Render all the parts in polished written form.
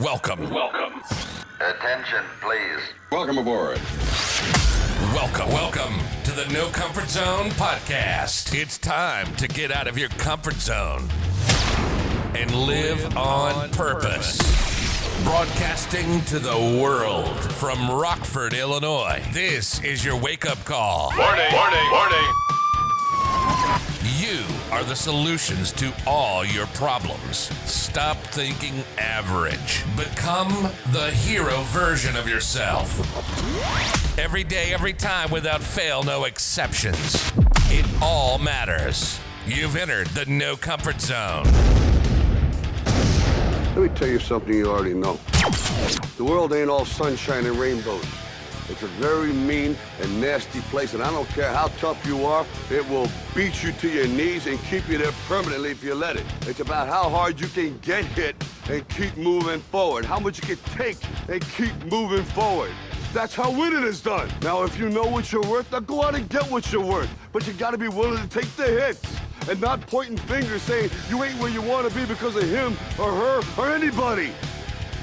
Welcome. Attention, please. Welcome aboard. Welcome to the No Comfort Zone podcast. It's time to get out of your comfort zone and live on purpose. Broadcasting to the world from Rockford, Illinois. This is your wake-up call. Warning. You are the solutions to all your problems. Stop thinking average. Become the hero version of yourself. Every day, every time, without fail, no exceptions. It all matters. You've entered the No Comfort Zone. Let me tell you something you already know. The world ain't all sunshine and rainbows. It's a very mean and nasty place, and I don't care how tough you are, it will beat you to your knees and keep you there permanently if you let it. It's about how hard you can get hit and keep moving forward, how much you can take and keep moving forward. That's how winning is done. Now, if you know what you're worth, now go out and get what you're worth. But you gotta be willing to take the hits and not pointing fingers saying you ain't where you wanna be because of him or her or anybody.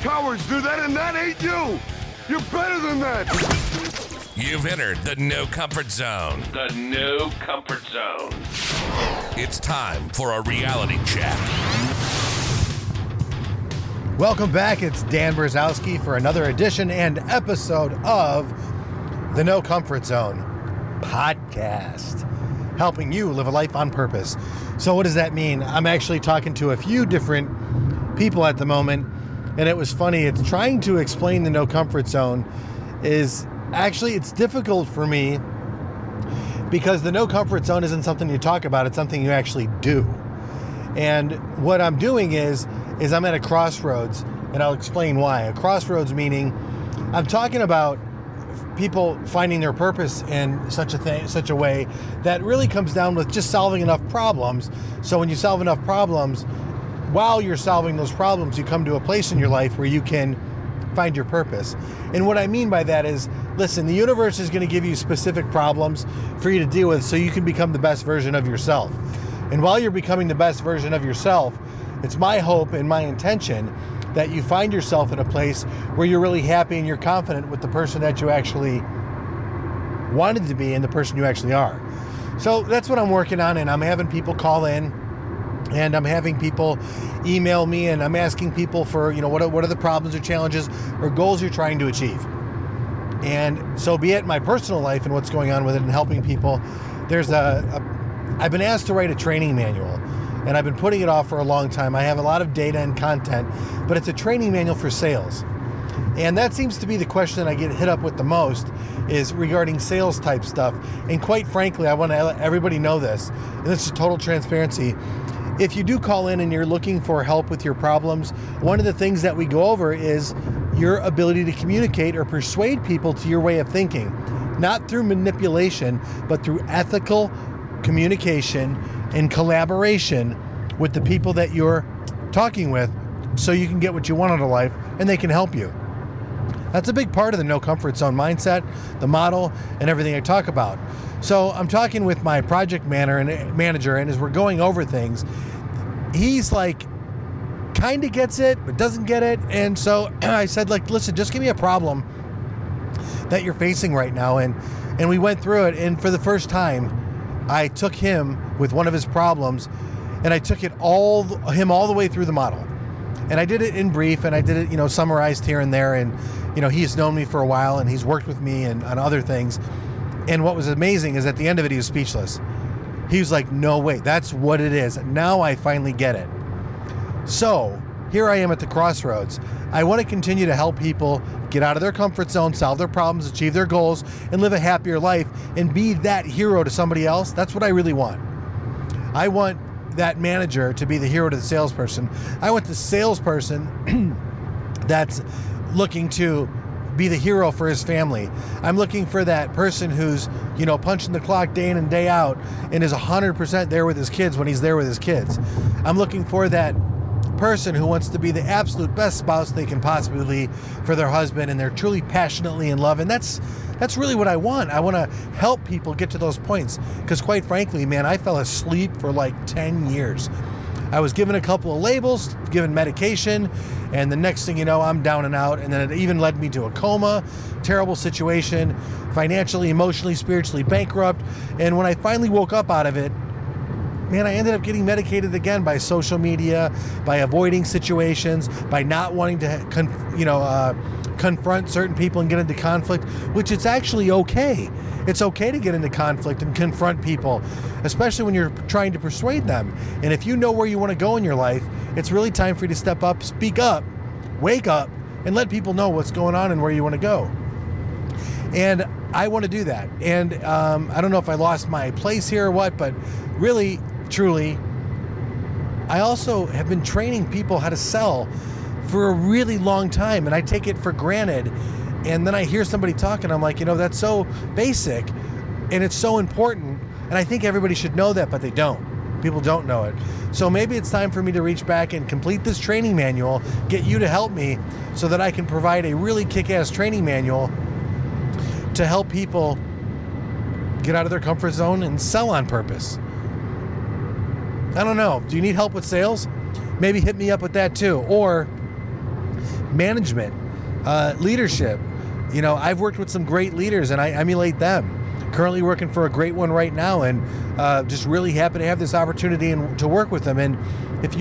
Cowards do that, and that ain't you. You're better than that. You've entered the No Comfort Zone. The No Comfort Zone. It's time for a reality check. Welcome back. It's Dan Brzezowski for another edition and episode of the No Comfort Zone podcast, helping you live a life on purpose. So what does that mean? I'm actually talking to a few different people at the moment, and it was funny. It's trying to explain the No Comfort Zone is actually, it's difficult for me because the No Comfort Zone isn't something you talk about. It's something you actually do. And what I'm doing is I'm at a crossroads, and I'll explain why. A crossroads meaning I'm talking about people finding their purpose in such a way that really comes down with just solving enough problems. So when you solve enough problems, while you're solving those problems, you come to a place in your life where you can find your purpose. And what I mean by that is, listen, the universe is going to give you specific problems for you to deal with so you can become the best version of yourself. And while you're becoming the best version of yourself, it's my hope and my intention that you find yourself in a place where you're really happy and you're confident with the person that you actually wanted to be and the person you actually are. So that's what I'm working on, and I'm having people call in, and I'm having people email me, and I'm asking people for, what are the problems or challenges or goals you're trying to achieve. And so be it my personal life and what's going on with it and helping people, I've been asked to write a training manual, and I've been putting it off for a long time. I have a lot of data and content, but it's a training manual for sales. And that seems to be the question I get hit up with the most, is regarding sales type stuff. And quite frankly, I want to let everybody know this, and this is total transparency. If you do call in and you're looking for help with your problems, one of the things that we go over is your ability to communicate or persuade people to your way of thinking, not through manipulation, but through ethical communication and collaboration with the people that you're talking with, so you can get what you want out of life and they can help you. That's a big part of the No Comfort Zone mindset, the model, and everything I talk about. So I'm talking with my project manager, and as we're going over things, he's like, kind of gets it, but doesn't get it. And so I said, listen, just give me a problem that you're facing right now. And we went through it. And for the first time, I took him with one of his problems, and I took him all the way through the model. And I did it in brief, and I did it, summarized here and there. And, he's known me for a while, and he's worked with me and on other things. And what was amazing is at the end of it, he was speechless. He was like, no way, that's what it is. Now I finally get it. So here I am at the crossroads. I want to continue to help people get out of their comfort zone, solve their problems, achieve their goals, and live a happier life and be that hero to somebody else. That's what I really want. I want that manager to be the hero to the salesperson. I want the salesperson that's looking to be the hero for his family. I'm looking for that person who's, punching the clock day in and day out and is 100% there with his kids when he's there with his kids. I'm looking for that person who wants to be the absolute best spouse they can possibly be for their husband, and they're truly passionately in love. And that's really what I want. I want to help people get to those points, because quite frankly, man, I fell asleep for like 10 years. I was given a couple of labels, given medication, and the next thing you know, I'm down and out. And then it even led me to a coma, terrible situation, financially, emotionally, spiritually bankrupt. And when I finally woke up out of it, man, I ended up getting medicated again by social media, by avoiding situations, by not wanting to, confront certain people and get into conflict, which it's actually okay. It's okay to get into conflict and confront people, especially when you're trying to persuade them. And if you know where you want to go in your life, it's really time for you to step up, speak up, wake up, and let people know what's going on and where you want to go. And I want to do that. And I don't know if I lost my place here or what, but really, truly, I also have been training people how to sell for a really long time, and I take it for granted. And then I hear somebody talking, I'm like, that's so basic and it's so important, and I think everybody should know that, but they don't. People don't know it. So maybe it's time for me to reach back and complete this training manual, get you to help me so that I can provide a really kick-ass training manual to help people get out of their comfort zone and sell on purpose. I don't know. Do you need help with sales? Maybe hit me up with that too. Or management, leadership. I've worked with some great leaders and I emulate them. Currently working for a great one right now, and just really happy to have this opportunity and to work with them. And if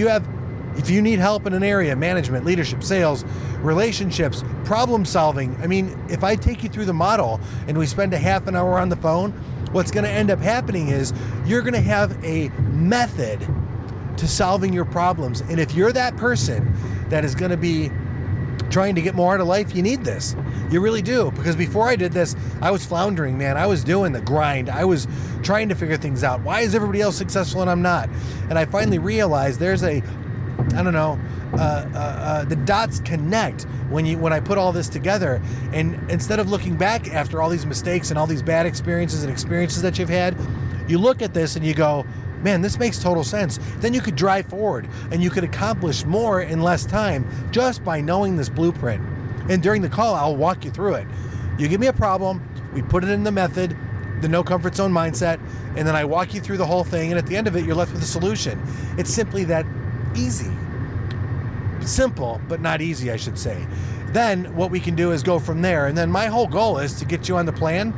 you need help in an area, management, leadership, sales, relationships, problem solving, if I take you through the model and we spend a half an hour on the phone, what's going to end up happening is you're going to have a method to solving your problems. And if you're that person that is going to be trying to get more out of life, you need this. You really do. Because before I did this, I was floundering, man. I was doing the grind. I was trying to figure things out. Why is everybody else successful and I'm not? And I finally realized there's the dots connect when I put all this together. And instead of looking back after all these mistakes and all these bad experiences that you've had, you look at this and you go, man, this makes total sense. Then you could drive forward and you could accomplish more in less time just by knowing this blueprint. And during the call, I'll walk you through it. You give me a problem, we put it in the method, the no comfort zone mindset, and then I walk you through the whole thing. And at the end of it, you're left with a solution. It's simply that easy. Simple, but not easy, I should say. Then what we can do is go from there. And then my whole goal is to get you on the plan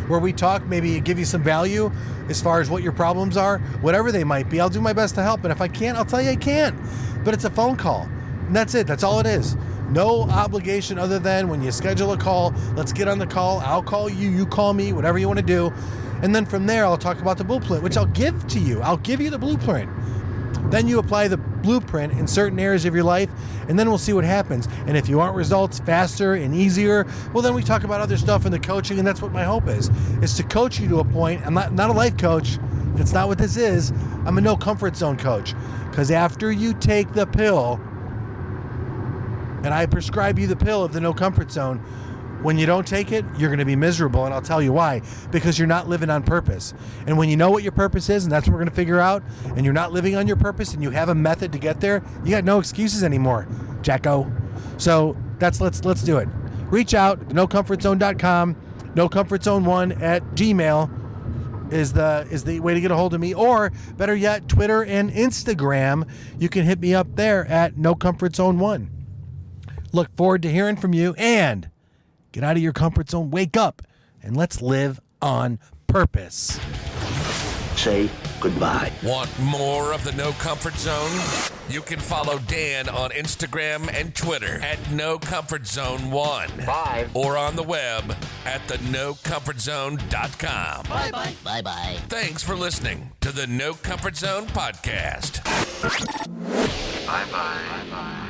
where we talk, maybe give you some value as far as what your problems are, whatever they might be. I'll do my best to help. And if I can't, I'll tell you I can't. But it's a phone call. And that's it. That's all it is. No obligation other than when you schedule a call, let's get on the call. I'll call you, you call me, whatever you want to do. And then from there, I'll talk about the blueprint, which I'll give to you. I'll give you the blueprint. Then you apply the blueprint in certain areas of your life, and then we'll see what happens. And if you want results faster and easier, well, then we talk about other stuff in the coaching, and that's what my hope is to coach you to a point. I'm not a life coach. That's not what this is. I'm a no comfort zone coach. Because after you take the pill, and I prescribe you the pill of the no comfort zone, when you don't take it, you're going to be miserable, and I'll tell you why. Because you're not living on purpose. And when you know what your purpose is, and that's what we're going to figure out, and you're not living on your purpose, and you have a method to get there, you got no excuses anymore, Jacko. So let's do it. Reach out, nocomfortzone.com, nocomfortzone1@gmail is the way to get a hold of me, or better yet, Twitter and Instagram. You can hit me up there at nocomfortzone1. Look forward to hearing from you, and get out of your comfort zone, wake up, and let's live on purpose. Say goodbye. Want more of the No Comfort Zone? You can follow Dan on Instagram and Twitter at NoComfortZone1. Bye. Or on the web at thenocomfortzone.com. Bye-bye. Bye-bye. Thanks for listening to the No Comfort Zone podcast. Bye-bye. Bye-bye.